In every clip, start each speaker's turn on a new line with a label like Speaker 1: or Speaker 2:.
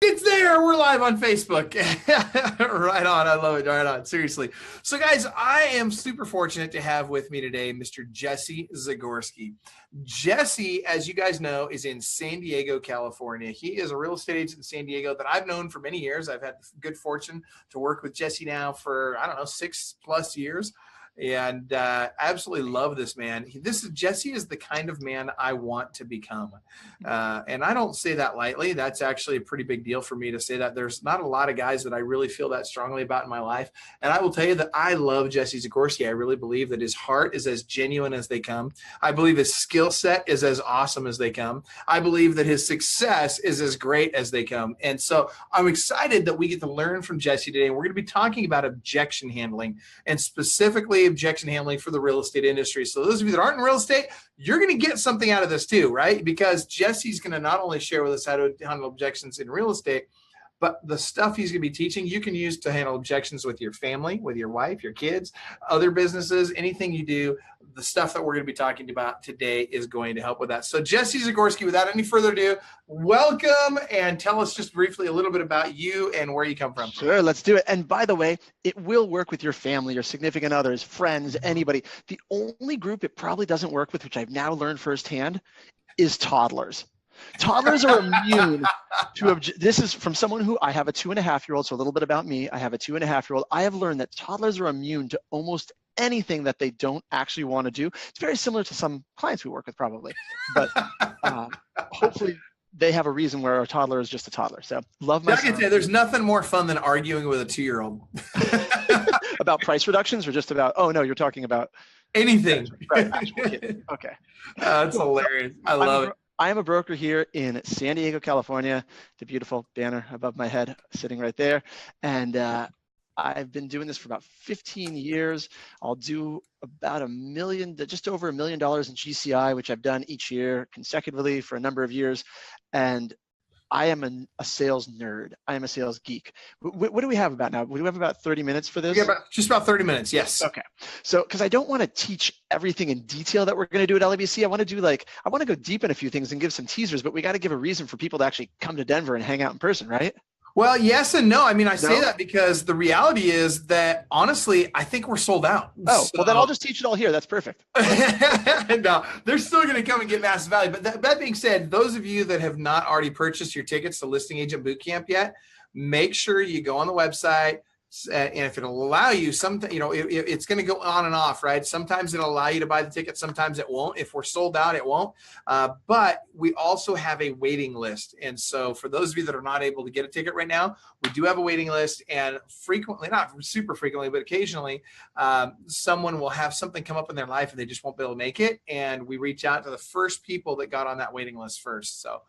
Speaker 1: It's there. We're live on Facebook. Right on. I love it. Right on. Seriously. So, guys, I am super fortunate to have with me today Mr. Jesse Zagorsky. Jesse, as you guys know, is in San Diego, California. He is a real estate agent in San Diego that I've known for many years. I've had the good fortune to work with Jesse now for, 6+ years. And absolutely love this man. Jesse is the kind of man I want to become. And I don't say that lightly. That's actually a pretty big deal for me to say that. There's not a lot of guys that I really feel that strongly about in my life. And I will tell you that I love Jesse Zagorsky. I really believe that his heart is as genuine as they come. I believe his skill set is as awesome as they come. I believe that his success is as great as they come. And so I'm excited that we get to learn from Jesse today. We're going to be talking about objection handling, and specifically objection handling for the real estate industry. So those of you that aren't in real estate, you're going to get something out of this too, right? Because Jesse's going to not only share with us how to handle objections in real estate, but the stuff he's going to be teaching, you can use to handle objections with your family, with your wife, your kids, other businesses, anything you do. The stuff that we're going to be talking about today is going to help with that. So Jesse Zagorsky, without any further ado, welcome, and tell us just briefly a little bit about you and where you come from.
Speaker 2: Sure, let's do it. And by the way, it will work with your family, your significant others, friends, anybody. The only group it probably doesn't work with, which I've now learned firsthand, is toddlers. Toddlers are immune to this is from someone who I have a 2.5-year-old. So a little bit about me. I have a 2.5-year-old. I have learned that toddlers are immune to almost anything that they don't actually want to do. It's very similar to some clients we work with probably, but hopefully they have a reason where a toddler is just a toddler. So love my.
Speaker 1: I can say there's nothing more fun than arguing with a 2-year-old.
Speaker 2: About price reductions or just about, oh no, you're talking about
Speaker 1: anything.
Speaker 2: Right, okay.
Speaker 1: That's hilarious. I love it.
Speaker 2: I am a broker here in San Diego, California, the beautiful banner above my head sitting right there. And I've been doing this for about 15 years. I'll do about just over $1 million in GCI, which I've done each year consecutively for a number of years. And I am a sales nerd. I am a sales geek. What do we have about now? We have about 30 minutes for this?
Speaker 1: Yeah, just about 30 minutes, yes.
Speaker 2: Okay. So, because I don't want to teach everything in detail that we're going to do at LABC. I want to go deep in a few things and give some teasers, but we got to give a reason for people to actually come to Denver and hang out in person, right?
Speaker 1: Well, yes and no. I mean, I say that because the reality is that, honestly, I think we're sold out.
Speaker 2: Oh, well, then I'll just teach it all here. That's perfect.
Speaker 1: No, they're still going to come and get massive value. But that being said, those of you that have not already purchased your tickets to Listing Agent Bootcamp yet, make sure you go on the website. And if it'll allow you, it's going to go on and off, right? Sometimes it'll allow you to buy the ticket. Sometimes it won't. If we're sold out, it won't. But we also have a waiting list. And so for those of you that are not able to get a ticket right now, we do have a waiting list. And frequently, not super frequently, but occasionally, someone will have something come up in their life and they just won't be able to make it. And we reach out to the first people that got on that waiting list first. So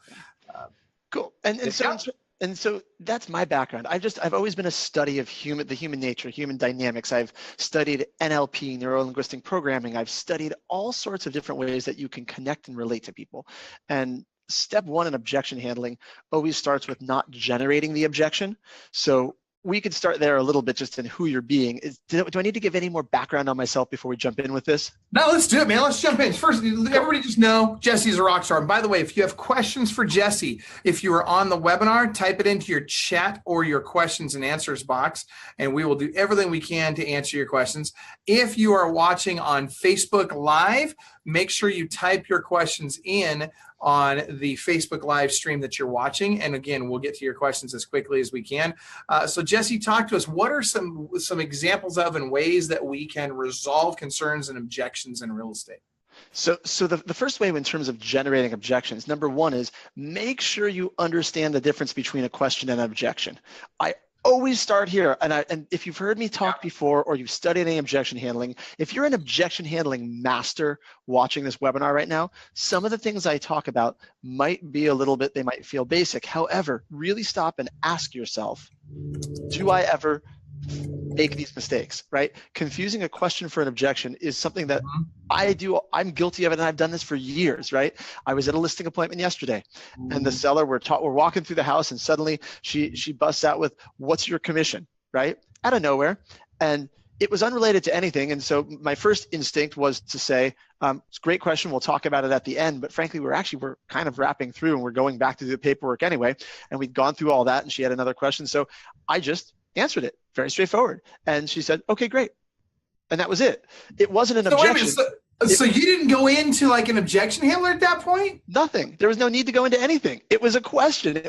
Speaker 2: cool. And so that's my background. I've always been a study of the human nature, human dynamics. I've studied NLP, neuro-linguistic programming. I've studied all sorts of different ways that you can connect and relate to people. And step one in objection handling always starts with not generating the objection. So we could start there a little bit just in who you're being. Do I need to give any more background on myself before we jump in with this?
Speaker 1: No, let's do it, man. Let's jump in. First, everybody just know Jesse's a rock star. And by the way, if you have questions for Jesse, if you are on the webinar, type it into your chat or your questions and answers box, and we will do everything we can to answer your questions. If you are watching on Facebook Live, make sure you type your questions in on the Facebook live stream that you're watching. And again, we'll get to your questions as quickly as we can. So Jesse, talk to us. What are some examples of and ways that we can resolve concerns and objections in real estate?
Speaker 2: So the first way in terms of generating objections, number one is make sure you understand the difference between a question and an objection. I always start here. And if you've heard me talk before or you've studied any objection handling, if you're an objection handling master watching this webinar right now, some of the things I talk about might be they might feel basic. However, really stop and ask yourself, do I ever make these mistakes, right? Confusing a question for an objection is something that I do. I'm guilty of it, and I've done this for years, right? I was at a listing appointment yesterday, and the seller, we're walking through the house, and suddenly she busts out with, "What's your commission?" Right? Out of nowhere. And It was unrelated to anything. And so my first instinct was to say, it's a great question. We'll talk about it at the end. But frankly, we're kind of wrapping through and we're going back to the paperwork anyway. And we'd gone through all that and she had another question. So I just answered it, very straightforward. And she said, okay, great. And that was it. It wasn't an objection.
Speaker 1: So you didn't go into like an objection handler at that point?
Speaker 2: Nothing. There was no need to go into anything. It was a question.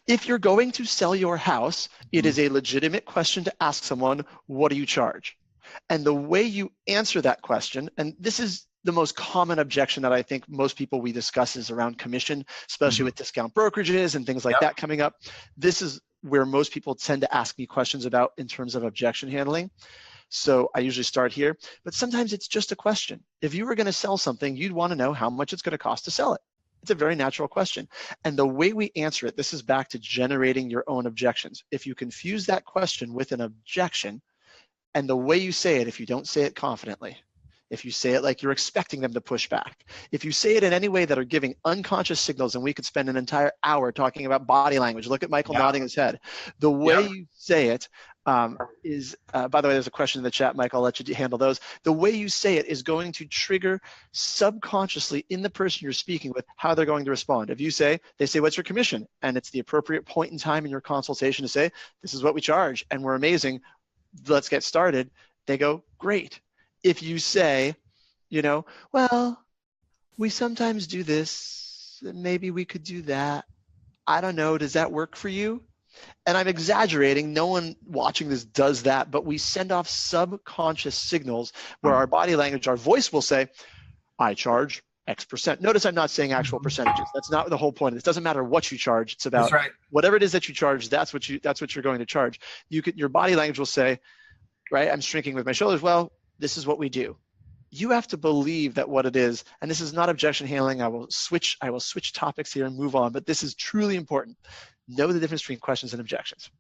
Speaker 2: If you're going to sell your house, it is a legitimate question to ask someone, what do you charge? And the way you answer that question, and this is the most common objection that I think most people we discuss is around commission, especially with discount brokerages and things like that coming up. This is where most people tend to ask me questions about in terms of objection handling. So I usually start here, but sometimes it's just a question. If you were going to sell something, you'd want to know how much it's going to cost to sell it. It's a very natural question. And the way we answer it, this is back to generating your own objections. If you confuse that question with an objection, and the way you say it, if you don't say it confidently, if you say it like you're expecting them to push back, if you say it in any way that are giving unconscious signals, and we could spend an entire hour talking about body language. Look at Michael nodding his head. The way you say it is, by the way, there's a question in the chat, Mike, I'll let you handle those. The way you say it is going to trigger subconsciously in the person you're speaking with how they're going to respond. If you say, they say, what's your commission? And it's the appropriate point in time in your consultation to say, this is what we charge and we're amazing. Let's get started. They go, great. If you say, well, we sometimes do this, maybe we could do that. I don't know, does that work for you? And I'm exaggerating, no one watching this does that, but we send off subconscious signals where our body language, our voice will say, I charge X percent. Notice I'm not saying actual percentages. That's not the whole point. It doesn't matter what you charge. It's about whatever it is that you charge, that's what you're going to charge. Your body language will say, right, I'm shrinking with my shoulders. Well, this is what we do. You have to believe that what it is, and this is not objection handling. I will switch topics here and move on, but this is truly important. Know the difference between questions and objections.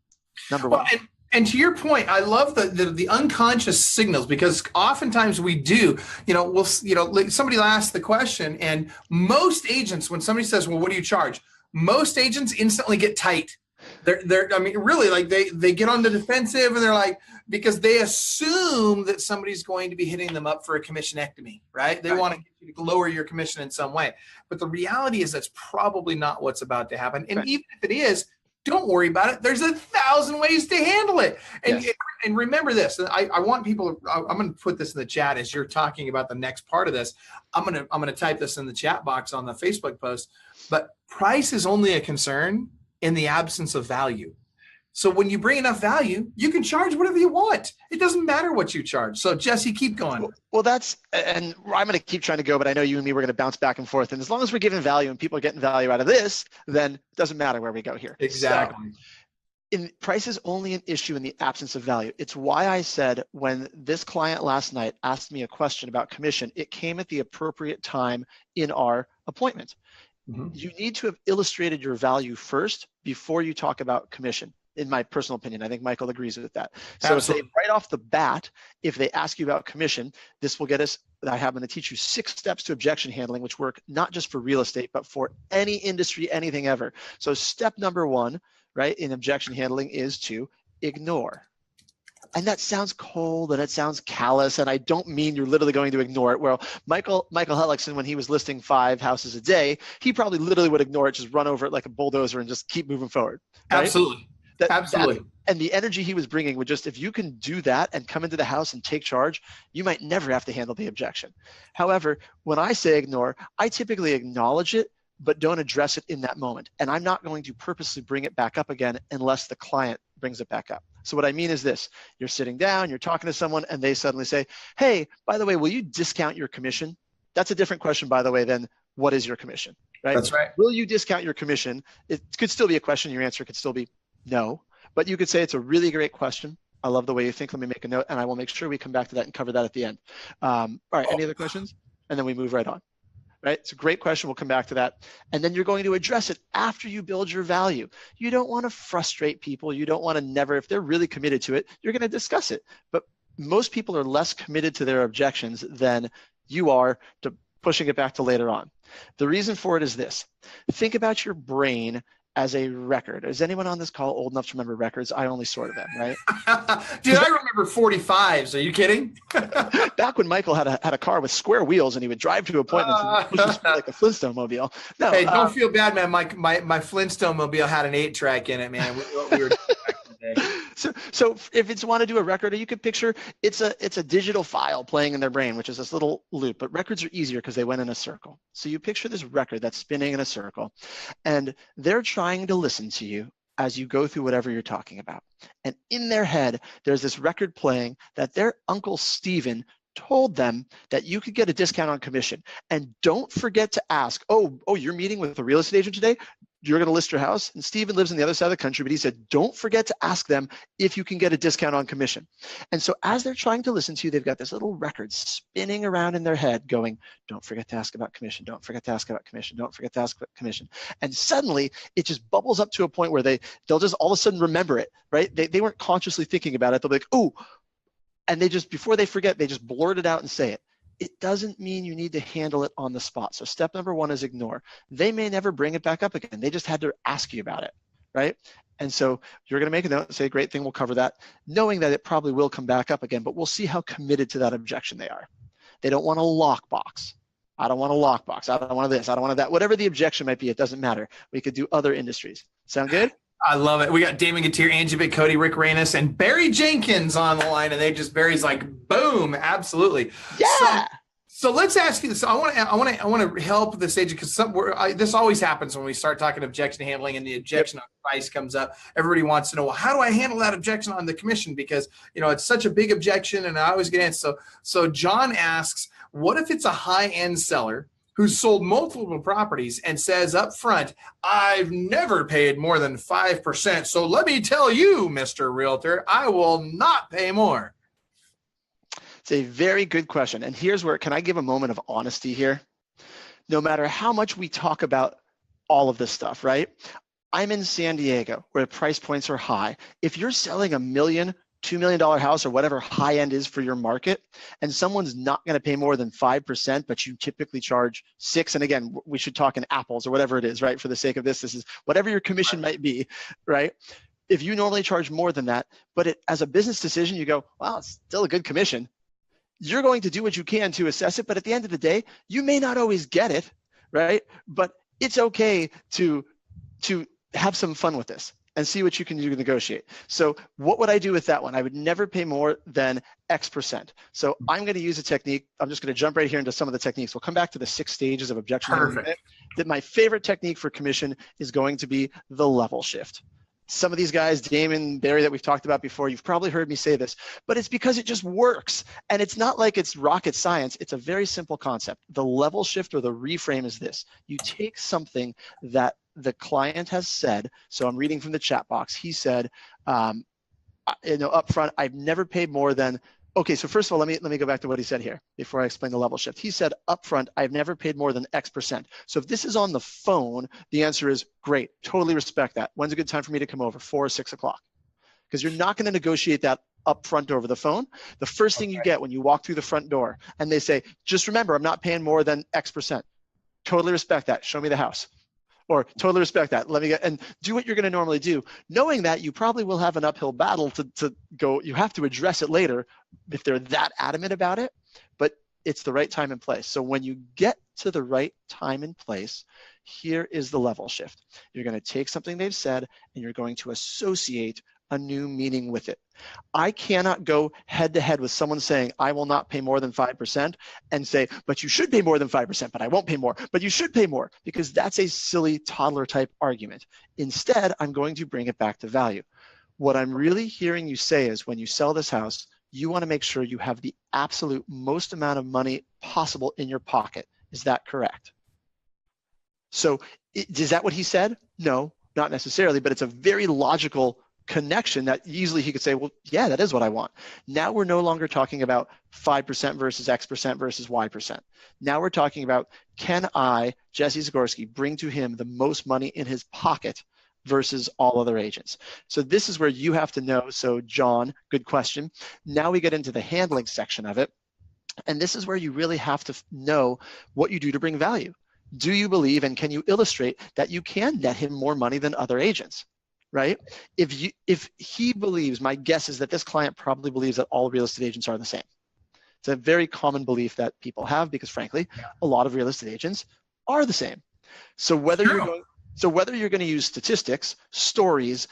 Speaker 2: Number one.
Speaker 1: And to your point, I love the unconscious signals, because oftentimes we do, somebody will ask the question, and most agents, when somebody says, well, what do you charge? Most agents instantly get tight. Really, like they get on the defensive, and they're like, because they assume that somebody's going to be hitting them up for a commissionectomy, right? They want to get you to lower your commission in some way. But the reality is that's probably not what's about to happen. And even if it is, don't worry about it. There's 1,000 ways to handle it. And remember this, I want people, I'm going to put this in the chat as you're talking about the next part of this. I'm going to type this in the chat box on the Facebook post, but price is only a concern in the absence of value. So when you bring enough value, you can charge whatever you want. It doesn't matter what you charge. So Jesse, keep going.
Speaker 2: Well, and I'm going to keep trying to go, but I know you and me, we're going to bounce back and forth. And as long as we're giving value and people are getting value out of this, then it doesn't matter where we go here.
Speaker 1: Exactly.
Speaker 2: So, price is only an issue in the absence of value. It's why I said when this client last night asked me a question about commission, it came at the appropriate time in our appointment. You need to have illustrated your value first before you talk about commission, in my personal opinion. I think Michael agrees with that. So say right off the bat, if they ask you about commission, this will get us, I'm going to teach you 6 steps to objection handling, which work not just for real estate, but for any industry, anything ever. So step number 1, right, in objection handling is to ignore. And that sounds cold and it sounds callous, and I don't mean you're literally going to ignore it. Well, Michael Hellickson, when he was listing 5 houses a day, he probably literally would ignore it, just run over it like a bulldozer and just keep moving forward. Right?
Speaker 1: Absolutely. Absolutely.
Speaker 2: And the energy he was bringing would just, if you can do that and come into the house and take charge, you might never have to handle the objection. However, when I say ignore, I typically acknowledge it, but don't address it in that moment. And I'm not going to purposely bring it back up again unless the client brings it back up. So what I mean is this: you're sitting down, you're talking to someone, and they suddenly say, hey, by the way, will you discount your commission? That's a different question, by the way, than what is your commission, right?
Speaker 1: That's right.
Speaker 2: Will you discount your commission? It could still be a question. Your answer could still be no, but you could say it's a really great question. I love the way you think. Let me make a note, and I will make sure we come back to that and cover that at the end. All right, any other questions? And then we move right on. Right? It's a great question. We'll come back to that. And then you're going to address it after you build your value. You don't want to frustrate people. You don't want to never, if they're really committed to it, you're going to discuss it. But most people are less committed to their objections than you are to pushing it back to later on. The reason for it is this: think about your brain as a record. Is anyone on this call old enough to remember records? I only sorted them, right?
Speaker 1: Dude, I remember 45s. Are you kidding?
Speaker 2: Back when Michael had a car with square wheels and he would drive to appointments and push his feet like a Flintstone mobile. No,
Speaker 1: hey, don't feel bad, man. My Flintstone mobile had an 8-track in it, man. We were back in the day.
Speaker 2: So if it's want to do a record, you could picture it's a digital file playing in their brain, which is this little loop. But records are easier because they went in a circle. So you picture this record that's spinning in a circle, and they're trying to listen to you as you go through whatever you're talking about. And in their head, there's this record playing that their Uncle Steven told them that you could get a discount on commission. And don't forget to ask, oh, you're meeting with a real estate agent today? You're going to list your house? And Steven lives on the other side of the country, but he said, don't forget to ask them if you can get a discount on commission. And so as they're trying to listen to you, they've got this little record spinning around in their head going, don't forget to ask about commission. Don't forget to ask about commission. Don't forget to ask about commission. And suddenly it just bubbles up to a point where they'll just all of a sudden remember it, right? They weren't consciously thinking about it. They'll be like, oh, and they just, before they forget, they just blurt it out and say it. It doesn't mean you need to handle it on the spot. So step number one is ignore. They may never bring it back up again. They just had to ask you about it, right? And so you're going to make a note and say, great thing, we'll cover that, knowing that it probably will come back up again, but we'll see how committed to that objection they are. They don't want a lockbox. I don't want a lockbox. I don't want this. I don't want that. Whatever the objection might be, it doesn't matter. We could do other industries. Sound good?
Speaker 1: I love it. We got Damon Gatier, Angie Big, Cody, Rick Ranis, and Barry Jenkins on the line, and Barry's like, boom, absolutely.
Speaker 2: Yeah.
Speaker 1: So let's ask you this. I want to help this agent because this always happens when we start talking objection handling and the objection on price comes up. Everybody wants to know, well, how do I handle that objection on the commission? Because it's such a big objection, and I always get answered. So John asks, what if it's a high-end seller who's sold multiple properties and says up front, I've never paid more than 5%. So let me tell you, Mr. Realtor, I will not pay more.
Speaker 2: It's a very good question. And here's where, can I give a moment of honesty here? No matter how much we talk about all of this stuff, right? I'm in San Diego where price points are high. If you're selling $1 million, $2 million house or whatever high end is for your market, and someone's not going to pay more than 5%, but you typically charge 6%. And again, we should talk in apples or whatever it is, right? For the sake of this is whatever your commission might be, right? If you normally charge more than that, but as a business decision, you go, wow, it's still a good commission. You're going to do what you can to assess it, but at the end of the day, you may not always get it, right? But it's okay to have some fun with this and see what you can do to negotiate. So what would I do with that one? I would never pay more than X%. So I'm going to use a technique. I'm just going to jump right here into some of the techniques. We'll come back to the 6 stages of objection.
Speaker 1: Perfect.
Speaker 2: That my favorite technique for commission is going to be the level shift. Some of these guys, Damon, Barry, that we've talked about before, you've probably heard me say this, but it's because it just works. And it's not like it's rocket science. It's a very simple concept. The level shift or the reframe is this. You take something that the client has said. So I'm reading from the chat box. He said, up front, I've never paid more than, okay, so first of all, let me go back to what he said here before I explain the level shift. He said up front, I've never paid more than X%. So if this is on the phone, the answer is great, totally respect that. When's a good time for me to come over? 4 or 6 o'clock? Because you're not going to negotiate that up front over the phone. The first thing you get when you walk through the front door and they say, just remember, I'm not paying more than X%. Totally respect that. Show me the house. Or totally respect that. Let me get and do what you're going to normally do, knowing that you probably will have an uphill battle to go. You have to address it later if they're that adamant about it, but it's the right time and place. So when you get to the right time and place, here is the level shift. You're going to take something they've said and you're going to associate a new meaning with it. I cannot go head to head with someone saying, I will not pay more than 5% and say, but you should pay more than 5%, but I won't pay more, but you should pay more, because that's a silly toddler type argument. Instead, I'm going to bring it back to value. What I'm really hearing you say is when you sell this house, you want to make sure you have the absolute most amount of money possible in your pocket. Is that correct? So is that what he said? No, not necessarily, but it's a very logical connection that easily he could say, well, yeah, that is what I want. Now we're no longer talking about 5% versus X% versus Y%. Now we're talking about, can I, Jesse Zagorsky, bring to him the most money in his pocket versus all other agents? So this is where you have to know. So John, good question. Now we get into the handling section of it. And this is where you really have to know what you do to bring value. Do you believe and can you illustrate that you can net him more money than other agents? Right? If he believes, my guess is that this client probably believes that all real estate agents are the same. It's a very common belief that people have because, frankly, a lot of real estate agents are the same. So whether you're going to use statistics, stories,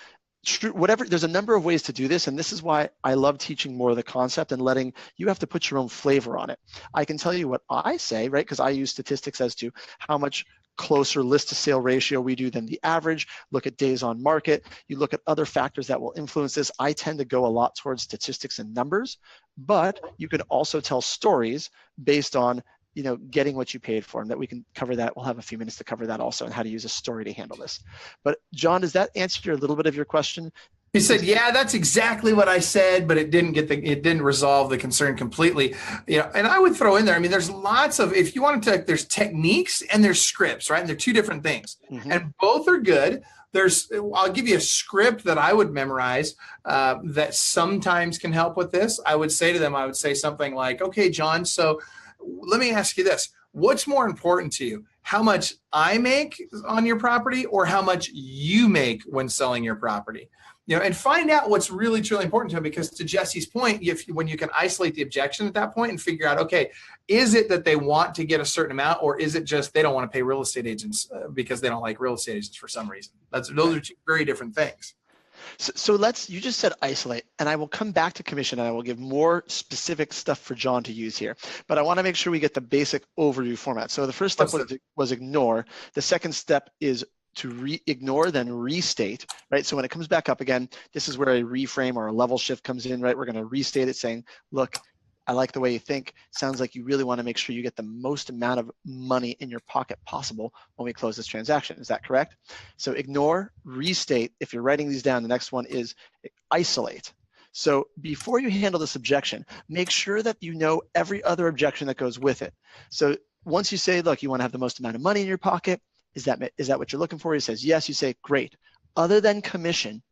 Speaker 2: whatever, there's a number of ways to do this, and this is why I love teaching more of the concept and letting you have to put your own flavor on it. I can tell you what I say, right? Because I use statistics as to how much closer list to sale ratio we do than the average. Look at days on market. You look at other factors that will influence this. I tend to go a lot towards statistics and numbers, but you can also tell stories based on, you know, getting what you paid for, and that we can cover that. We'll have a few minutes to cover that also, and how to use a story to handle this. But John, does that answer a little bit of your question?
Speaker 1: He said, yeah, that's exactly what I said, but it didn't resolve the concern completely. You know, and I would throw in there, I mean, there's lots of, if you want to, there's techniques and there's scripts, right? And they're two different things. Mm-hmm. And both are good. I'll give you a script that I would memorize that sometimes can help with this. I would say something like, okay, John, so let me ask you this. What's more important to you? How much I make on your property or how much you make when selling your property? You know, and find out what's really, truly important to him, because to Jesse's point, when you can isolate the objection at that point and figure out, okay, is it that they want to get a certain amount, or is it just they don't want to pay real estate agents because they don't like real estate agents for some reason? Those are two very different things.
Speaker 2: So you just said isolate, and I will come back to commission and I will give more specific stuff for John to use here. But I want to make sure we get the basic overview format. So the first step was ignore. The second step is to ignore, then restate, right? So when it comes back up again, this is where a reframe or a level shift comes in, right? We're going to restate it saying, look, I like the way you think. Sounds like you really want to make sure you get the most amount of money in your pocket possible when we close this transaction. Is that correct? So ignore, restate. If you're writing these down, the next one is isolate. So before you handle this objection, make sure that you know every other objection that goes with it. So once you say, look, you want to have the most amount of money in your pocket, is that what you're looking for? He says, yes. You say, great. Other than commission,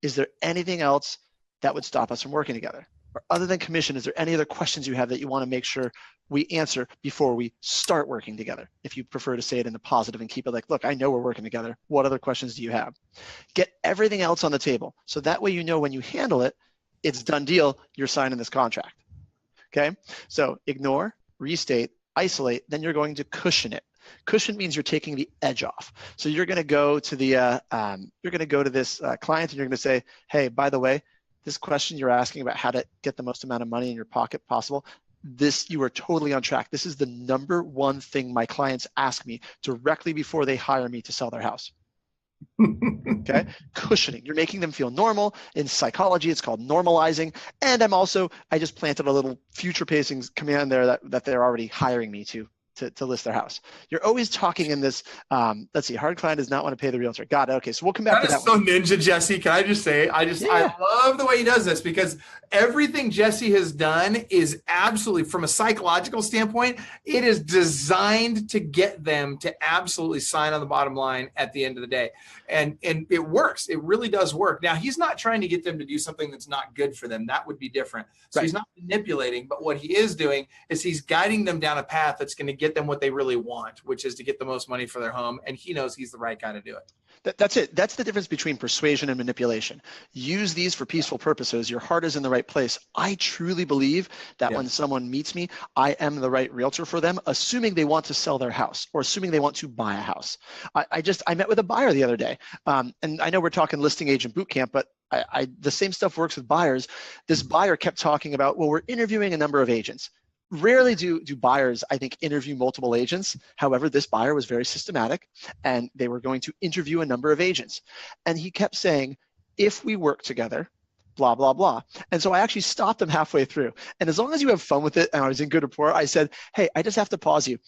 Speaker 2: is there anything else that would stop us from working together? Or other than commission, is there any other questions you have that you want to make sure we answer before we start working together? If you prefer to say it in the positive and keep it like, look, I know we're working together. What other questions do you have? Get everything else on the table. So that way, you know, when you handle it, it's done deal, you're signing this contract. Okay. So ignore, restate, isolate, then you're going to cushion it. Cushion means you're taking the edge off. So you're going to go to this client and you're going to say, hey, by the way, this question you're asking about how to get the most amount of money in your pocket possible, you are totally on track. This is the number one thing my clients ask me directly before they hire me to sell their house. Okay, cushioning. You're making them feel normal. In psychology, it's called normalizing. And I just planted a little future pacing command there that they're already hiring me to list their house. You're always talking in this, let's see, hard client does not want to pay the realtor. Got it. Okay, so we'll come back to that.
Speaker 1: That is so ninja, Jesse. Can I just say, I love the way he does this, because everything Jesse has done is absolutely, from a psychological standpoint, it is designed to get them to absolutely sign on the bottom line at the end of the day. And it works. It really does work. Now, he's not trying to get them to do something that's not good for them. That would be different. So He's not manipulating, but what he is doing is he's guiding them down a path that's going to get them what they really want, which is to get the most money for their home. And he knows he's the right guy to do it.
Speaker 2: That's it. That's the difference between persuasion and manipulation. Use these for peaceful purposes. Your heart is in the right place. I truly believe that when someone meets me, I am the right realtor for them, assuming they want to sell their house or assuming they want to buy a house. I met with a buyer the other day, and I know we're talking listing agent boot camp, but the same stuff works with buyers. This buyer kept talking about, well, we're interviewing a number of agents. Rarely do buyers, I think, interview multiple agents. However, this buyer was very systematic, and they were going to interview a number of agents. And he kept saying, if we work together, blah, blah, blah. And so I actually stopped him halfway through. And as long as you have fun with it, and I was in good rapport, I said, hey, I just have to pause you.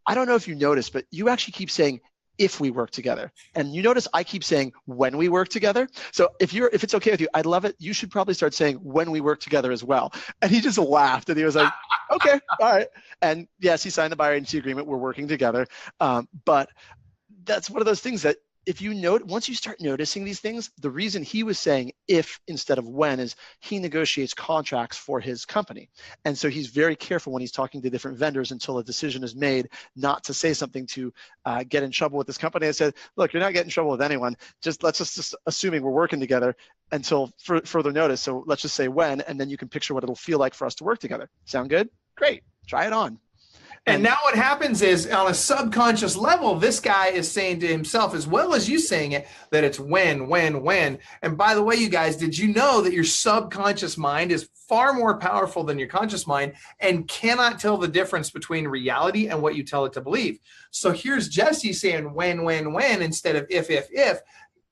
Speaker 2: I don't know if you noticed, but you actually keep saying, if we work together. And you notice I keep saying when we work together. So if it's okay with you, I'd love it. You should probably start saying when we work together as well. And he just laughed and he was like, okay, all right. And yes, he signed the buyer agency agreement. We're working together. But that's one of those things that if you note, once you start noticing these things, the reason he was saying if instead of when is he negotiates contracts for his company. And so he's very careful when he's talking to different vendors until a decision is made not to say something to get in trouble with this company. I said, look, you're not getting in trouble with anyone. Let's just assuming we're working together until further notice. So let's just say when, and then you can picture what it'll feel like for us to work together. Sound good? Great. Try it on.
Speaker 1: And now what happens is on a subconscious level, this guy is saying to himself, as well as you saying it, that it's when. And by the way, you guys, did you know that your subconscious mind is far more powerful than your conscious mind and cannot tell the difference between reality and what you tell it to believe? So here's Jesse saying when, instead of if.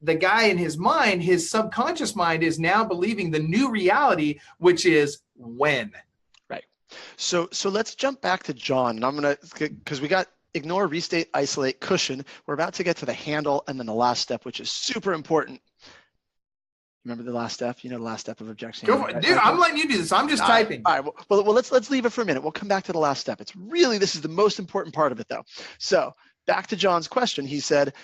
Speaker 1: The guy in his mind, his subconscious mind is now believing the new reality, which is when.
Speaker 2: So let's jump back to John, and I'm going to, because we got ignore, restate, isolate, cushion. We're about to get to the handle and then the last step, which is super important. Remember the last step? You know the last step of objection.
Speaker 1: Go for it. Dude, I'm letting you do this. I'm just typing.
Speaker 2: All right. Well, let's leave it for a minute. We'll come back to the last step. This is the most important part of it, though. So back to John's question. He said,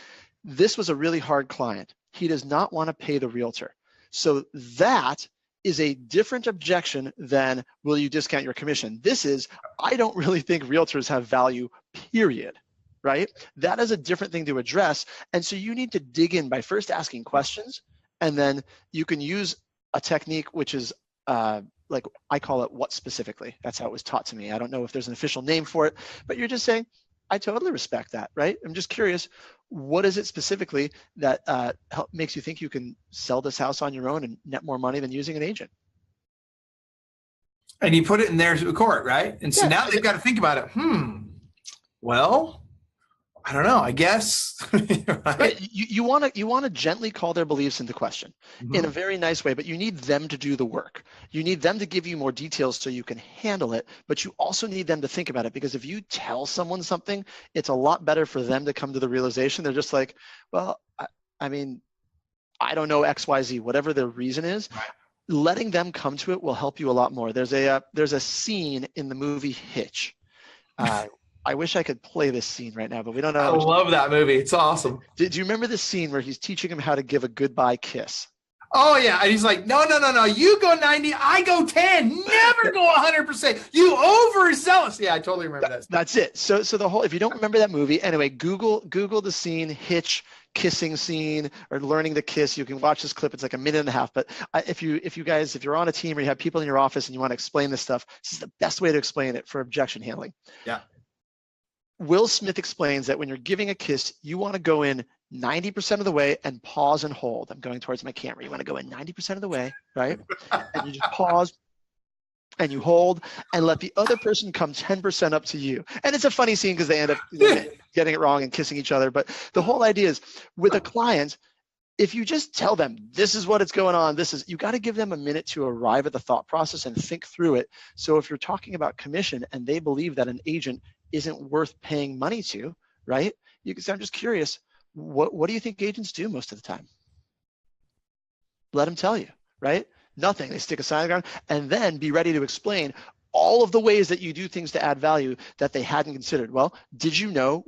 Speaker 2: this was a really hard client. He does not want to pay the realtor. So that is a different objection than will you discount your commission? This is, I don't really think realtors have value, period, right? That is a different thing to address. And so you need to dig in by first asking questions, and then you can use a technique which is like I call it what specifically. That's how it was taught to me. I don't know if there's an official name for it, but you're just saying, I totally respect that, right? I'm just curious, what is it specifically that makes you think you can sell this house on your own and net more money than using an agent?
Speaker 1: And you put it in their court, right? And so now they've got to think about it. Well, I don't know, I guess.
Speaker 2: Right. You want to gently call their beliefs into question in a very nice way, but you need them to do the work. You need them to give you more details so you can handle it, but you also need them to think about it, because if you tell someone something, it's a lot better for them to come to the realization. They're just like, well, I mean, I don't know XYZ, whatever their reason is. Right. Letting them come to it will help you a lot more. There's a scene in the movie Hitch. I wish I could play this scene right now, but we don't know.
Speaker 1: I love that movie. It's awesome.
Speaker 2: Do you remember the scene where he's teaching him how to give a goodbye kiss?
Speaker 1: Oh, yeah. And he's like, no. You go 90, I go 10. Never go 100%. You overzealous. Yeah, I totally remember that.
Speaker 2: That's it. So the whole, if you don't remember that movie, anyway, Google the scene, Hitch kissing scene, or learning to kiss. You can watch this clip. It's like a minute and a half. But if you're on a team or you have people in your office and you want to explain this stuff, this is the best way to explain it for objection handling.
Speaker 1: Yeah.
Speaker 2: Will Smith explains that when you're giving a kiss, you want to go in 90% of the way and pause and hold. I'm going towards my camera. You want to go in 90% of the way, right? And you just pause and you hold and let the other person come 10% up to you. And it's a funny scene because they end up getting it wrong and kissing each other. But the whole idea is with a client, if you just tell them this is what it's going on, you got to give them a minute to arrive at the thought process and think through it. So if you're talking about commission and they believe that an agent isn't worth paying money to, right? You can say, I'm just curious, what do you think agents do most of the time? Let them tell you, right? Nothing. They stick a sign on the ground and then be ready to explain all of the ways that you do things to add value that they hadn't considered. Well, did you know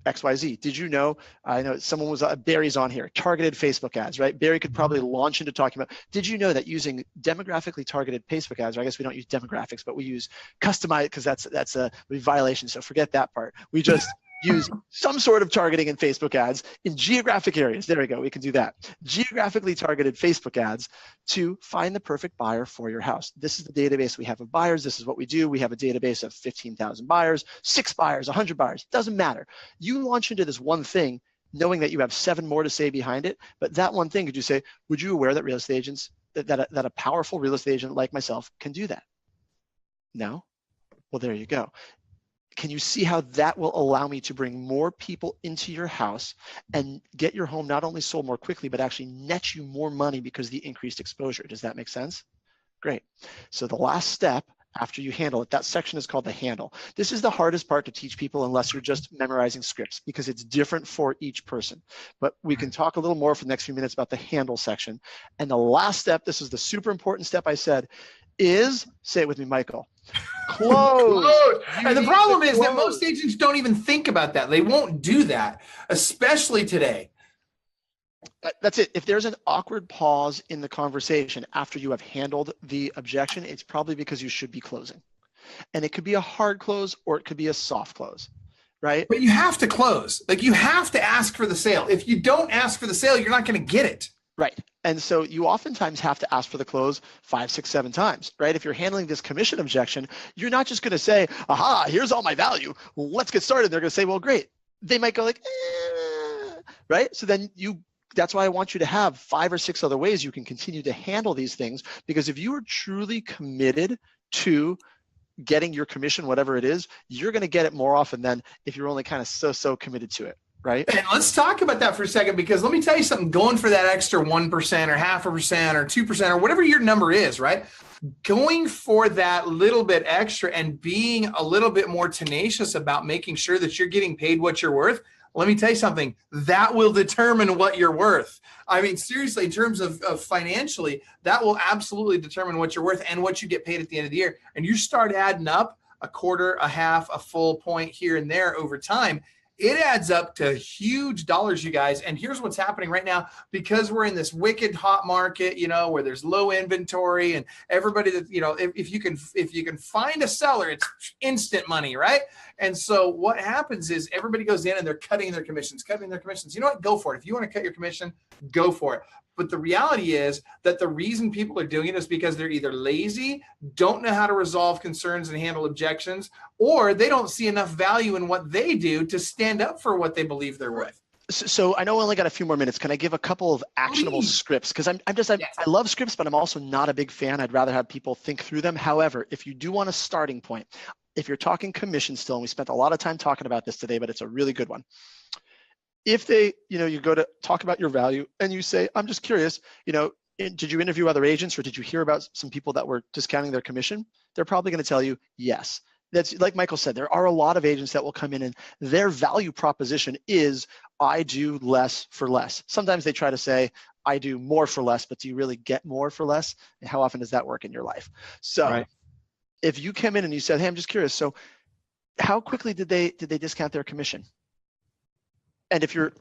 Speaker 2: XYZ? Did you know, I know someone was, Barry's on here, targeted Facebook ads, right? Barry could probably launch into talking about, did you know that using demographically targeted Facebook ads, or I guess we don't use demographics, but we use customized, because that's a violation, so forget that part. We just use some sort of targeting in Facebook ads in geographic areas. There we go, we can do that. Geographically targeted Facebook ads to find the perfect buyer for your house. This is the database we have of buyers. This is what we do. We have a database of 15,000 buyers, 6 buyers, 100 buyers, doesn't matter. You launch into this one thing knowing that you have 7 more to say behind it, but that one thing, could you say, would you aware that real estate agents, that a powerful real estate agent like myself can do that? No? Well, there you go. Can you see how that will allow me to bring more people into your house and get your home not only sold more quickly, but actually net you more money because of the increased exposure? Does that make sense? Great. So the last step after you handle it, that section is called the handle. This is the hardest part to teach people unless you're just memorizing scripts, because it's different for each person. But we can talk a little more for the next few minutes about the handle section. And the last step, this is the super important step I said, is, say it with me, Michael, close.
Speaker 1: And the problem is that most agents don't even think about that. They won't do that, especially today.
Speaker 2: That's it. If there's an awkward pause in the conversation after you have handled the objection, it's probably because you should be closing. And it could be a hard close or it could be a soft close, right?
Speaker 1: But you have to close. Like, you have to ask for the sale. If you don't ask for the sale, you're not going to get it.
Speaker 2: Right. And so you oftentimes have to ask for the close 5, 6, 7 times, right? If you're handling this commission objection, you're not just going to say, aha, here's all my value. Let's get started. They're going to say, well, great. They might go like, right? So then that's why I want you to have 5 or 6 other ways you can continue to handle these things, because if you are truly committed to getting your commission, whatever it is, you're going to get it more often than if you're only kind of so committed to it. Right.
Speaker 1: And let's talk about that for a second, because let me tell you something, going for that extra 1% or 0.5% or 2% or whatever your number is, right? Going for that little bit extra and being a little bit more tenacious about making sure that you're getting paid what you're worth. Let me tell you something, that will determine what you're worth. I mean, seriously, in terms of financially, that will absolutely determine what you're worth and what you get paid at the end of the year. And you start adding up a quarter, a half, a full point here and there over time. It adds up to huge dollars, you guys. And here's what's happening right now, because we're in this wicked hot market, where there's low inventory and everybody that, if you can find a seller, it's instant money, right? And so what happens is everybody goes in and they're cutting their commissions. You know what? Go for it. If you want to cut your commission, go for it. But the reality is that the reason people are doing it is because they're either lazy, don't know how to resolve concerns and handle objections, or they don't see enough value in what they do to stand up for what they believe they're worth.
Speaker 2: So I know we only got a few more minutes. Can I give a couple of actionable scripts? Because I love scripts, but I'm also not a big fan. I'd rather have people think through them. However, if you do want a starting point, if you're talking commission still, and we spent a lot of time talking about this today, but it's a really good one. If they, you go to talk about your value and you say, I'm just curious, did you interview other agents or did you hear about some people that were discounting their commission? They're probably going to tell you yes. That's like Michael said, there are a lot of agents that will come in and their value proposition is I do less for less. Sometimes they try to say I do more for less, but do you really get more for less? And how often does that work in your life? So if you came in and you said, hey, I'm just curious. So how quickly did they discount their commission? And if you're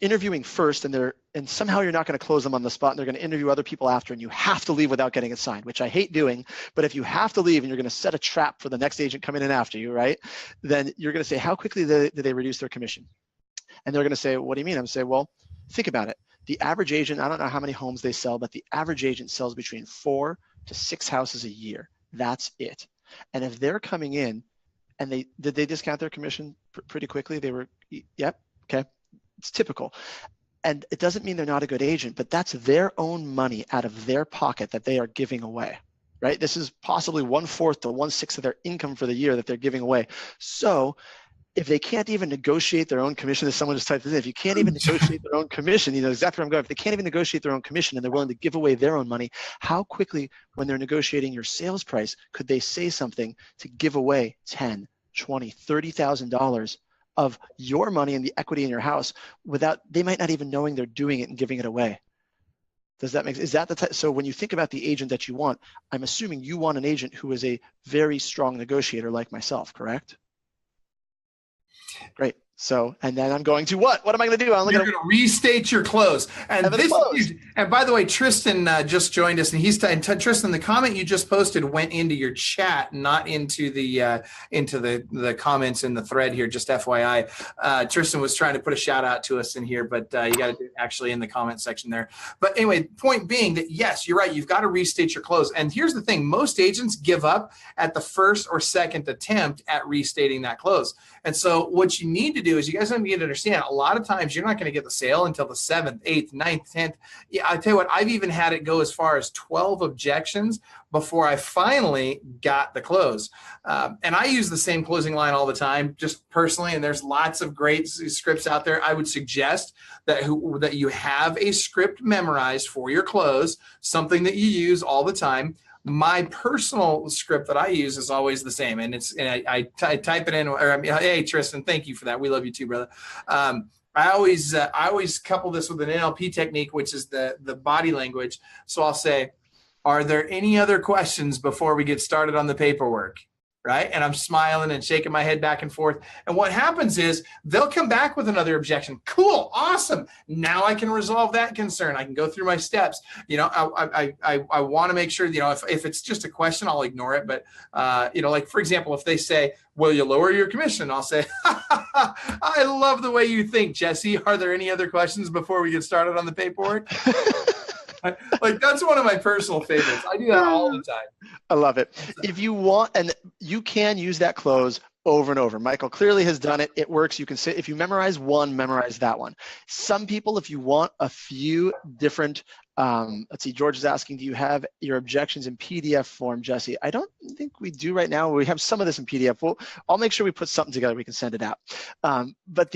Speaker 2: interviewing first and somehow you're not going to close them on the spot and they're going to interview other people after and you have to leave without getting it signed, which I hate doing, but if you have to leave and you're going to set a trap for the next agent coming in after you, right, then you're going to say, how quickly did they reduce their commission? And they're going to say, what do you mean? I'm going to say, well, think about it. The average agent, I don't know how many homes they sell, but the average agent sells between 4 to 6 houses a year. That's it. And if they're coming in and did they discount their commission pretty quickly? They were, yep. Okay, it's typical. And it doesn't mean they're not a good agent, but that's their own money out of their pocket that they are giving away, right? This is possibly 1/4 to 1/6 of their income for the year that they're giving away. So if they can't even negotiate their own commission, as someone just typed this in, if you can't even negotiate their own commission, you know exactly where I'm going. If they can't even negotiate their own commission and they're willing to give away their own money, how quickly when they're negotiating your sales price, could they say something to give away $10, $20, $30,000 of your money and the equity in your house without, they might not even knowing they're doing it and giving it away? Does that make sense? Is that the type? So when you think about the agent that you want, I'm assuming you want an agent who is a very strong negotiator like myself, correct? Great. So, and then I'm going to what? What am I going to do?
Speaker 1: You're going to restate your close. And and by the way, Tristan just joined us, and he's Tristan. The comment you just posted went into your chat, not into the comments in the thread here. Just FYI, Tristan was trying to put a shout out to us in here, but you got to do it actually in the comment section there. But anyway, point being that yes, you're right. You've got to restate your close. And here's the thing: most agents give up at the first or second attempt at restating that close. And so what you need to do is you guys need to understand a lot of times you're not going to get the sale until the 7th, 8th, 9th, 10th. Yeah, I tell you what, I've even had it go as far as 12 objections before I finally got the close. And I use the same closing line all the time, just personally. And there's lots of great scripts out there. I would suggest that you have a script memorized for your close, something that you use all the time. My personal script that I use is always the same, and I type it in. Hey Tristan, thank you for that. We love you too, brother. I always couple this with an NLP technique, which is the body language. So I'll say, "Are there any other questions before we get started on the paperwork?" right? And I'm smiling and shaking my head back and forth. And what happens is they'll come back with another objection. Cool, awesome. Now I can resolve that concern. I can go through my steps. You know, I want to make sure, you know, if it's just a question, I'll ignore it. But, you know, like, for example, if they say, will you lower your commission? I'll say, I love the way you think, Jesse. Are there any other questions before we get started on the paperwork? Like, that's one of my personal favorites. I do that all the time.
Speaker 2: I love it. If you want, and you can use that close over and over. Michael clearly has done it. It works. You can say, if you memorize one, memorize that one. Some people, if you want a few different, let's see, George is asking, do you have your objections in PDF form, Jesse? I don't think we do right now. We have some of this in PDF. I'll make sure we put something together. We can send it out. But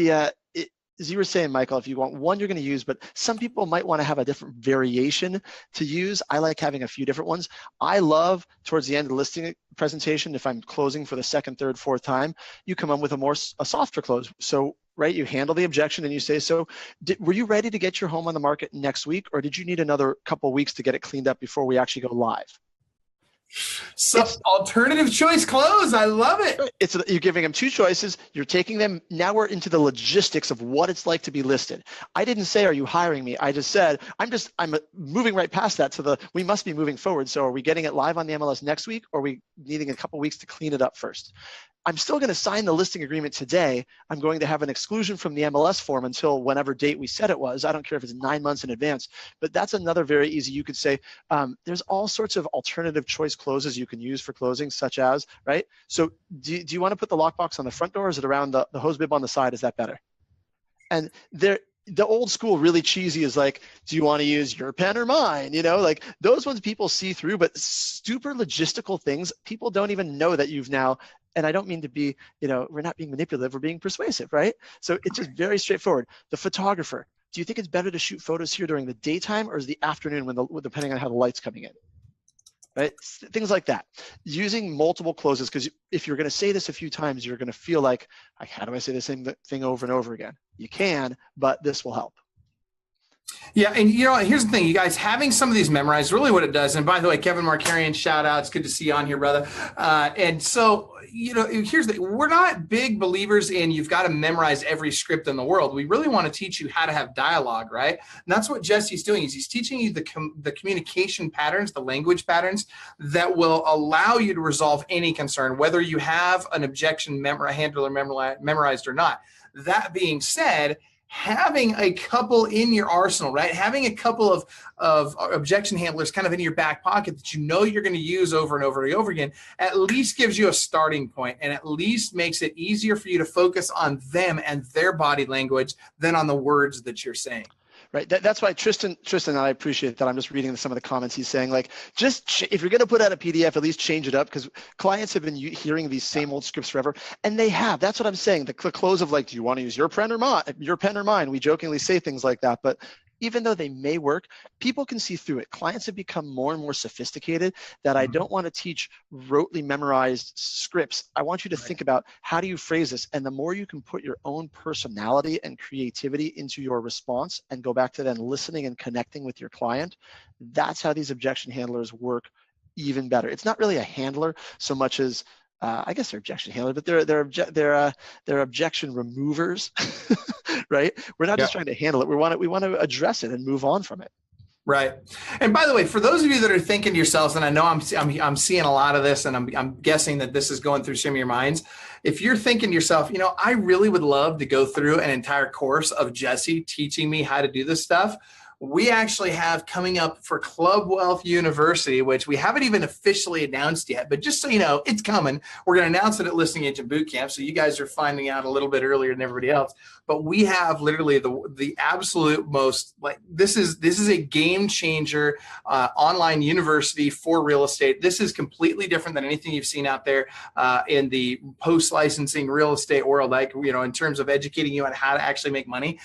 Speaker 2: as you were saying, Michael, if you want one, you're going to use, but some people might want to have a different variation to use. I like having a few different ones. I love towards the end of the listing presentation, if I'm closing for the second, third, fourth time, you come up with a softer close. So, right, you handle the objection and you say, so were you ready to get your home on the market next week, or did you need another couple of weeks to get it cleaned up before we actually go live?
Speaker 1: So alternative choice close. I love it.
Speaker 2: You're giving them two choices. You're taking them. Now we're into the logistics of what it's like to be listed. I didn't say, are you hiring me? I just said, I'm moving right past that to we must be moving forward. So are we getting it live on the MLS next week, or are we needing a couple weeks to clean it up first? I'm still going to sign the listing agreement today. I'm going to have an exclusion from the MLS form until whenever date we said it was. I don't care if it's 9 months in advance, but that's another very easy. You could say, there's all sorts of alternative choice closes you can use for closing, such as, right? So do you want to put the lockbox on the front door, or is it around the hose bib on the side? Is that better? And the old school really cheesy is like, do you want to use your pen or mine? You know, like those ones people see through, but super logistical things, people don't even know that you've now, and I don't mean to be, you know, we're not being manipulative, we're being persuasive, right? So it's just very straightforward. The photographer, do you think it's better to shoot photos here during the daytime, or is the afternoon depending on how the light's coming in? Right? Things like that. Using multiple closes, because if you're going to say this a few times, you're going to feel like, how do I say the same thing over and over again? You can, but this will help.
Speaker 1: Yeah, and you know, here's the thing, you guys, having some of these memorized, really what it does, and by the way, Kevin Markarian, shout out, it's good to see you on here, brother. And so, you know, here's we're not big believers in you've got to memorize every script in the world. We really want to teach you how to have dialogue, right? And that's what Jesse's doing, is he's teaching you the communication patterns, the language patterns that will allow you to resolve any concern, whether you have an objection handler memorized or not. That being said, having a couple in your arsenal, right? Having a couple of objection handlers kind of in your back pocket that you know you're going to use over and over and over again, at least gives you a starting point, and at least makes it easier for you to focus on them and their body language than on the words that you're saying.
Speaker 2: Right. That's why Tristan, I appreciate that. I'm just reading some of the comments he's saying, like, if you're going to put out a PDF, at least change it up, because clients have been hearing these same old scripts forever, and they have. That's what I'm saying. The close of, like, do you want to use your pen or mine? We jokingly say things like that, but even though they may work, people can see through it. Clients have become more and more sophisticated that I don't want to teach rotely memorized scripts. I want you to think about, how do you phrase this? And the more you can put your own personality and creativity into your response and go back to then listening and connecting with your client, that's how these objection handlers work even better. It's not really a handler so much as I guess they're objection handlers, but they're objection removers, right? We're not just trying to handle it. We want to address it and move on from it.
Speaker 1: Right. And by the way, for those of you that are thinking to yourselves, and I know I'm seeing a lot of this, and I'm guessing that this is going through some of your minds. If you're thinking to yourself, you know, I really would love to go through an entire course of Jesse teaching me how to do this stuff, we actually have coming up for Club Wealth University, which we haven't even officially announced yet, but just so you know, it's coming. We're going to announce it at Listing Agent Bootcamp, so you guys are finding out a little bit earlier than everybody else. But we have literally the absolute most, like, this is a game changer online university for real estate. This is completely different than anything you've seen out there in the post-licensing real estate world, like, you know, in terms of educating you on how to actually make money.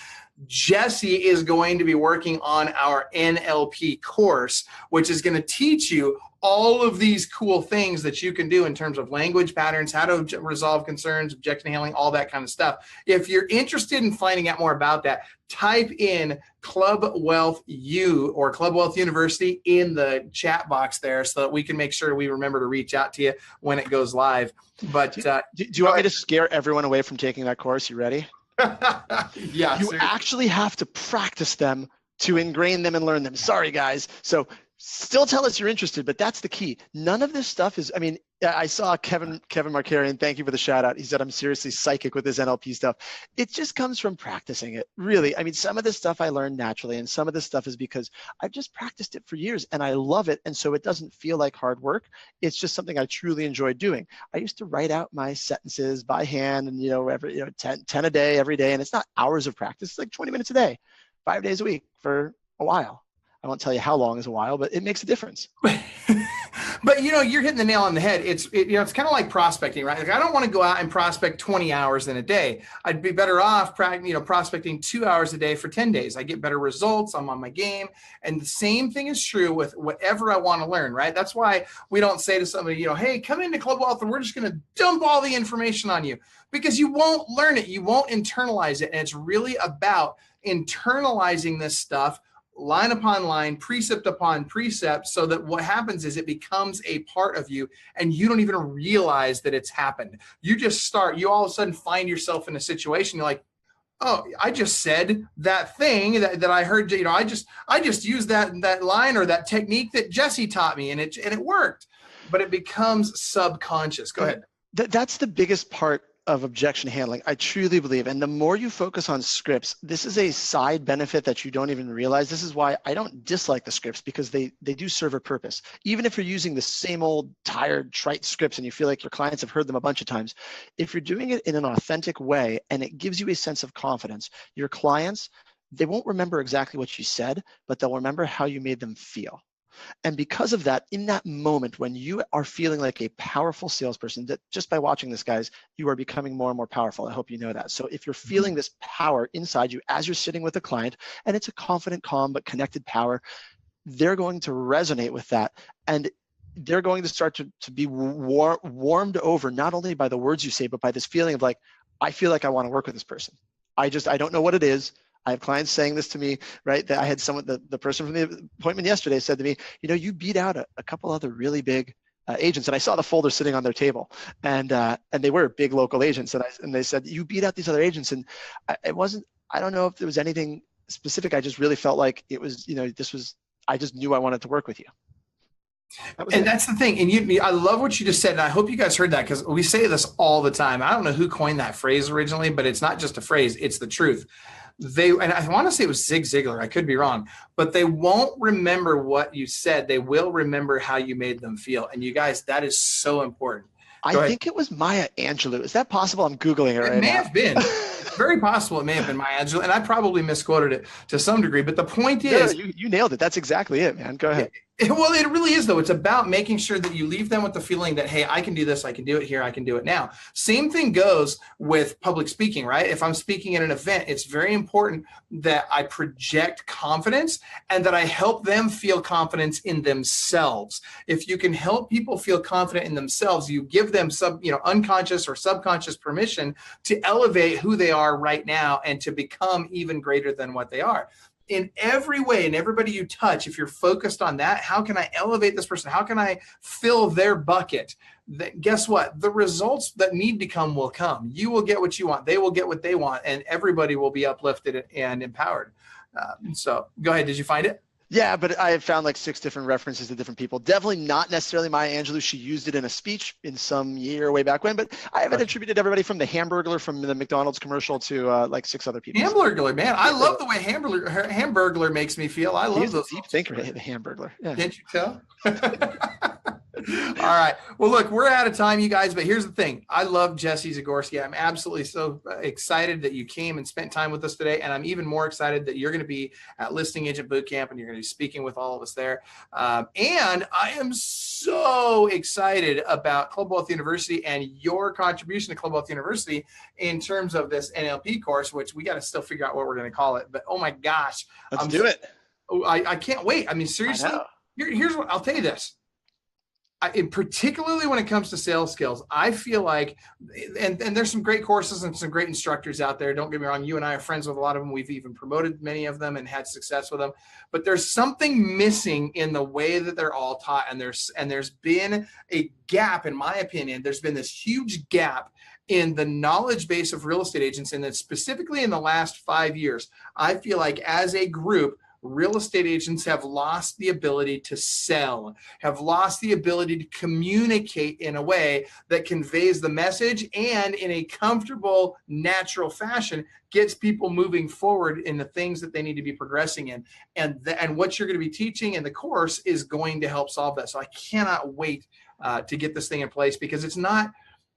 Speaker 1: Jesse is going to be working on our NLP course, which is going to teach you all of these cool things that you can do in terms of language patterns, how to resolve concerns, objection handling, all that kind of stuff. If you're interested in finding out more about that, type in Club Wealth U or Club Wealth University in the chat box there so that we can make sure we remember to reach out to you when it goes live. But
Speaker 2: do you want me to scare everyone away from taking that course? You ready?
Speaker 1: Yeah.
Speaker 2: You actually have to practice them to ingrain them and learn them. Sorry, guys. So still tell us you're interested, but that's the key. None of this stuff is, I mean, I saw Kevin Markarian, thank you for the shout out. He said, I'm seriously psychic with this NLP stuff. It just comes from practicing it, really. I mean, some of this stuff I learned naturally, and some of this stuff is because I've just practiced it for years and I love it. And so it doesn't feel like hard work. It's just something I truly enjoy doing. I used to write out my sentences by hand and, 10 a day, every day. And it's not hours of practice. It's like 20 minutes a day, 5 days a week for a while. I won't tell you how long is a while, but it makes a difference.
Speaker 1: But you're hitting the nail on the head. It's kind of like prospecting, right? Like I don't want to go out and prospect 20 hours in a day. I'd be better off prospecting 2 hours a day for 10 days. I get better results. I'm on my game. And the same thing is true with whatever I want to learn, right? That's why we don't say to somebody, hey, come into Club Wealth and we're just going to dump all the information on you, because you won't learn it. You won't internalize it. And it's really about internalizing this stuff line upon line, precept upon precept, so that what happens is it becomes a part of you and you don't even realize that it's happened. You all of a sudden find yourself in a situation, you're like, oh, I just said that thing that I heard, I just used that line or that technique that Jesse taught me and it worked, but it becomes subconscious. Go ahead.
Speaker 2: That's the biggest part of objection handling, I truly believe. And the more you focus on scripts, this is a side benefit that you don't even realize. This is why I don't dislike the scripts, because they do serve a purpose. Even if you're using the same old tired, trite scripts and you feel like your clients have heard them a bunch of times, if you're doing it in an authentic way and it gives you a sense of confidence, your clients, they won't remember exactly what you said, but they'll remember how you made them feel. And because of that, in that moment when you are feeling like a powerful salesperson, that just by watching this, guys, you are becoming more and more powerful. I hope you know that. So if you're feeling this power inside you as you're sitting with a client, and it's a confident, calm, but connected power, they're going to resonate with that. And they're going to start to be warmed over, not only by the words you say, but by this feeling of like, I feel like I want to work with this person. I don't know what it is. I have clients saying this to me, right? That I had someone, the person from the appointment yesterday said to me, you beat out a couple other really big agents. And I saw the folder sitting on their table, and they were big local agents. And they said, you beat out these other agents. And I don't know if there was anything specific. I just really felt like it was, I just knew I wanted to work with you.
Speaker 1: That's the thing. And I love what you just said. And I hope you guys heard that, because we say this all the time. I don't know who coined that phrase originally, but it's not just a phrase, it's the truth. And I want to say it was Zig Ziglar. I could be wrong, but they won't remember what you said. They will remember how you made them feel. And you guys, that is so important.
Speaker 2: I think it was Maya Angelou. Is that possible? I'm Googling it right now.
Speaker 1: It may have been. Very possible it may have been Maya Angelou. And I probably misquoted it to some degree. But the point is...
Speaker 2: No, you nailed it. That's exactly it, man. Go ahead.
Speaker 1: Well, it really is, though. It's about making sure that you leave them with the feeling that, hey, I can do this. I can do it here. I can do it now. Same thing goes with public speaking, right? If I'm speaking at an event, it's very important that I project confidence and that I help them feel confidence in themselves. If you can help people feel confident in themselves, you give them unconscious or subconscious permission to elevate who they are right now and to become even greater than what they are. In every way, and everybody you touch, if you're focused on that, how can I elevate this person? How can I fill their bucket? Guess what? The results that need to come will come. You will get what you want. They will get what they want, and everybody will be uplifted and empowered. So go ahead. Did you find it?
Speaker 2: Yeah, but I have found like 6 different references to different people. Definitely not necessarily Maya Angelou. She used it in a speech in some year way back when, but I have it attributed to everybody from the Hamburglar from the McDonald's commercial to like 6 other people.
Speaker 1: Hamburglar, man. I love the way Hamburglar makes me feel. I love those.
Speaker 2: Deep thinker, the Hamburglar. Yeah.
Speaker 1: Can't you tell? All right. Well, look, we're out of time, you guys, but here's the thing. I love Jesse Zagorsky. I'm absolutely so excited that you came and spent time with us today. And I'm even more excited that you're going to be at Listing Agent Bootcamp and you're going to be speaking with all of us there. And I am so excited about Club Wealth University and your contribution to Club Wealth University in terms of this NLP course, which we got to still figure out what we're going to call it. But oh my gosh.
Speaker 2: Let's do it.
Speaker 1: I can't wait. I mean, seriously, here's what I'll tell you this. particularly when it comes to sales skills, I feel like, and there's some great courses and some great instructors out there. Don't get me wrong. You and I are friends with a lot of them. We've even promoted many of them and had success with them, but there's something missing in the way that they're all taught. And there's been a gap, in my opinion. There's been this huge gap in the knowledge base of real estate agents. And then specifically in the last 5 years, I feel like as a group, real estate agents have lost the ability to sell, have lost the ability to communicate in a way that conveys the message and in a comfortable, natural fashion gets people moving forward in the things that they need to be progressing in. And what you're going to be teaching in the course is going to help solve that. So I cannot wait to get this thing in place, because it's not,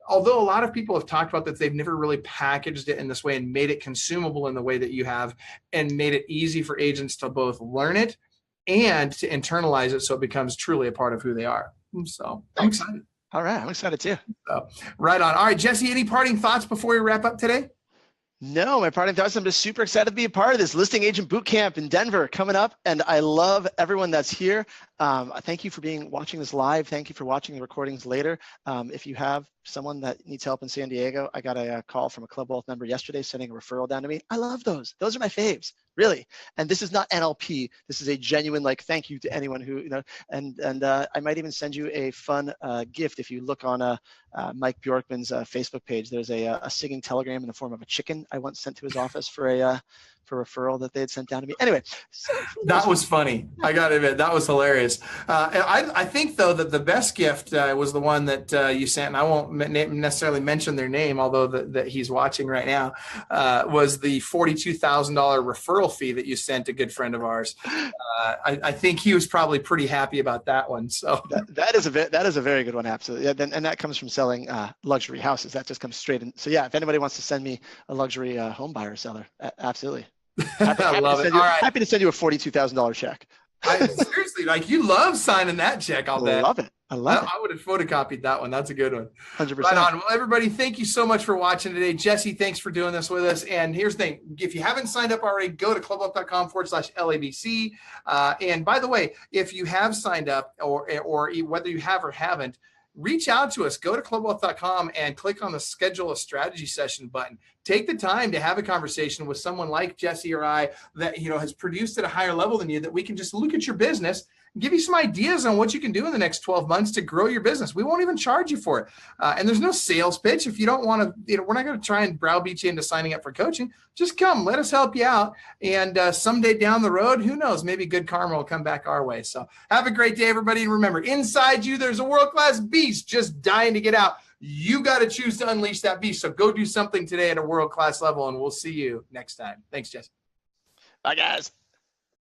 Speaker 1: although a lot of people have talked about that, they've never really packaged it in this way and made it consumable in the way that you have, and made it easy for agents to both learn it and to internalize it so it becomes truly a part of who they are. So I'm excited.
Speaker 2: All right, I'm excited too.
Speaker 1: So, right on. All right, Jesse, any parting thoughts before we wrap up today?
Speaker 2: No, my parting thoughts, I'm just super excited to be a part of this listing agent boot camp in Denver coming up. And I love everyone that's here. Thank you for watching this live. Thank you for watching the recordings later. If you have someone that needs help in San Diego, I got a call from a Club Wealth member yesterday sending a referral down to me. I love those. Those are my faves, really. And this is not NLP. This is a genuine thank you to anyone who, and I might even send you a fun gift. If you look on Mike Bjorkman's Facebook page, there's a singing telegram in the form of a chicken I once sent to his office for a referral that they had sent down to me. Anyway.
Speaker 1: That was funny. I got to admit, that was hilarious. I think, though, that the best gift was the one that you sent, and I won't necessarily mention their name, although that he's watching right now, was the $42,000 referral fee that you sent a good friend of ours. I think he was probably pretty happy about that one. So
Speaker 2: that is a very good one, absolutely. Yeah, and that comes from selling luxury houses. That just comes straight in. So yeah, if anybody wants to send me a luxury home buyer or seller, absolutely.
Speaker 1: I love it.
Speaker 2: Happy to send you a $42,000 check.
Speaker 1: Seriously, you love signing that check. I'll bet.
Speaker 2: Love it. I love it.
Speaker 1: I would have photocopied that one. That's a good one.
Speaker 2: 100%.
Speaker 1: Right on. Well, everybody, thank you so much for watching today. Jesse, thanks for doing this with us. And here's the thing. If you haven't signed up already, go to clubwealth.com/LABC. And by the way, if you have signed up or whether you have or haven't, reach out to us. Go to clubwealth.com and click on the schedule a strategy session button. Take the time to have a conversation with someone like Jesse or I that has produced at a higher level than you, that we can just look at your business and give you some ideas on what you can do in the next 12 months to grow your business. We won't even charge you for it. And there's no sales pitch. If you don't want to, we're not going to try and browbeat you into signing up for coaching. Just come, let us help you out. And someday down the road, who knows, maybe good karma will come back our way. So have a great day, everybody. And remember, inside you, there's a world-class beast just dying to get out. You got to choose to unleash that beast. So go do something today at a world-class level, and we'll see you next time. Thanks, Jess.
Speaker 2: Bye, guys.